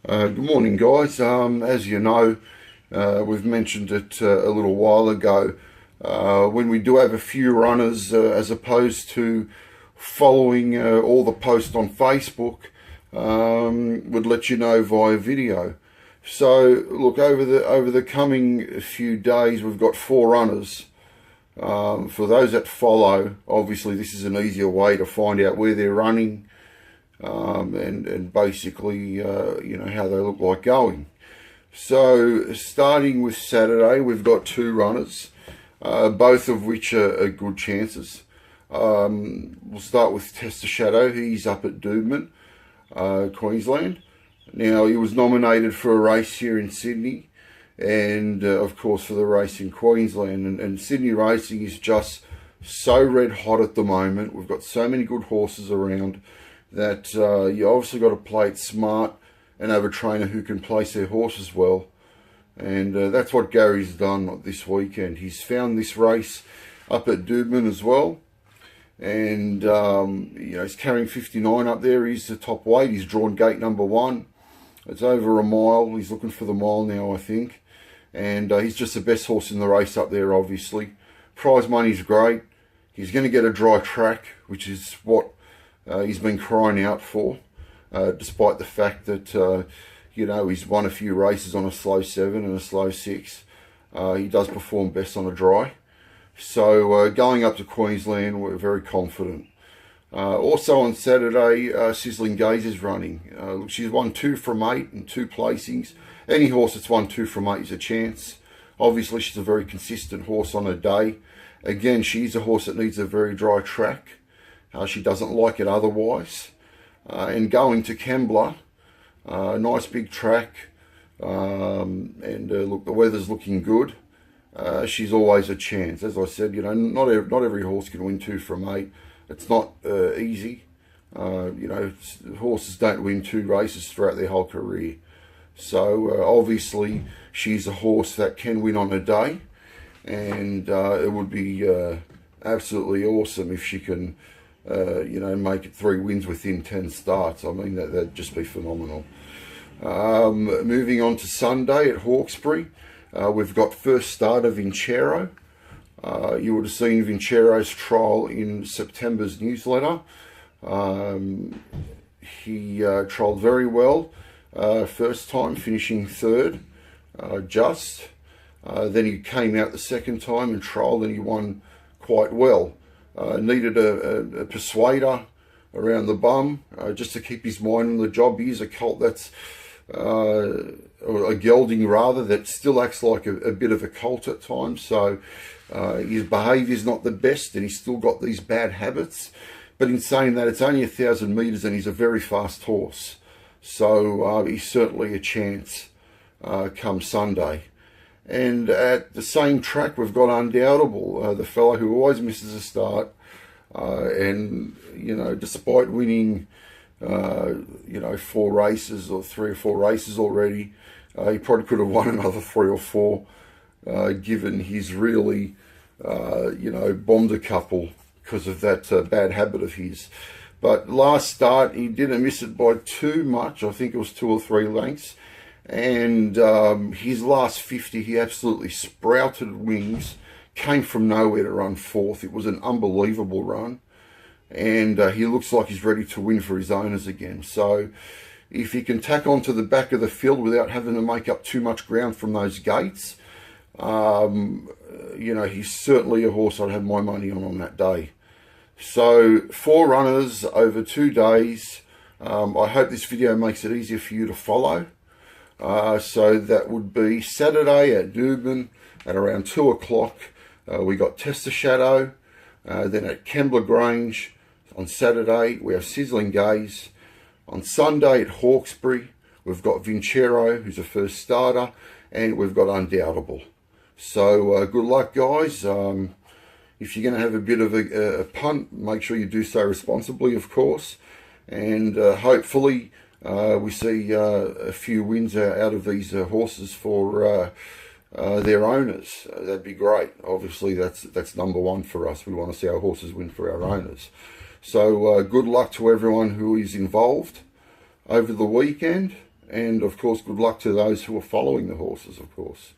Good morning, guys. As you know, we've mentioned it a little while ago. When we do have a few runners, as opposed to following all the posts on Facebook, would let you know via video. So, look, over the coming few days, we've got 4 runners. For those that follow, obviously this is an easier way to find out where they're running. And basically, how they look like going. So, starting with Saturday, we've got 2 runners, both of which are good chances. We'll start with Tester Shadow. He's up at Doobman, Queensland. Now, he was nominated for a race here in Sydney, and of course for the race in Queensland. And Sydney racing is just so red hot at the moment. We've got so many good horses around that you obviously got to play it smart and have a trainer who can place their horses well. And that's what Gary's done this weekend. He's found this race up at Doobman as well. And, he's carrying 59 up there. He's the top weight. He's drawn gate number 1. It's over a mile. He's looking for the mile now, I think. And he's just the best horse in the race up there, obviously. Prize money's great. He's going to get a dry track, which is what he's been crying out for, despite the fact that, he's won a few races on a slow 7 and a slow 6. He does perform best on a dry. So going up to Queensland, we're very confident. Also on Saturday, Sizzling Days is running. She's won 2 from 8 and 2 placings. Any horse that's won 2 from 8 is a chance. Obviously, she's a very consistent horse on a day. Again, she's a horse that needs a very dry track. She doesn't like it otherwise. And going to Kembla, nice big track. Look, the weather's looking good. She's always a chance. As I said, not every horse can win 2 from 8. It's not easy. Horses don't win 2 races throughout their whole career. So obviously, she's a horse that can win on a day. And it would be absolutely awesome if she can make it 3 wins within 10 starts. I mean, that'd just be phenomenal. Moving on to Sunday at Hawkesbury, we've got first starter Vincero. You would have seen Vincero's trial in September's newsletter. He trialled very well, first time finishing 3rd, then he came out the second time and trialled, and he won quite well. Needed a persuader around the bum just to keep his mind on the job. He is a colt that's, or a gelding rather, that still acts like a bit of a colt at times. So his behaviour is not the best, and he's still got these bad habits. But in saying that, it's only 1,000 metres and he's a very fast horse. So he's certainly a chance come Sunday. And at the same track, we've got Undoubtable, the fellow who always misses a start. Despite winning, 4 races or 3 or 4 races already, he probably could have won another 3 or 4, given he's really, bombed a couple because of that bad habit of his. But last start, he didn't miss it by too much. I think it was 2 or 3 lengths. And his last 50, he absolutely sprouted wings, came from nowhere to run 4th. It was an unbelievable run, and he looks like he's ready to win for his owners again. So if he can tack onto the back of the field without having to make up too much ground from those gates, he's certainly a horse I'd have my money on that day. So 4 runners over 2 days. I hope this video makes it easier for you to follow. So that would be Saturday at Doobman at around 2 o'clock. We got Tester Shadow. Then at Kembla Grange on Saturday, we have Sizzling Days. On Sunday at Hawkesbury, we've got Vincero, who's a first starter, and we've got Undoubtable. So good luck, guys. If you're going to have a bit of a punt, make sure you do so responsibly, of course. And hopefully we see a few wins out of these horses for their owners. That'd be great. Obviously, that's number 1 for us. We want to see our horses win for our owners. So good luck to everyone who is involved over the weekend. And of course, good luck to those who are following the horses, of course.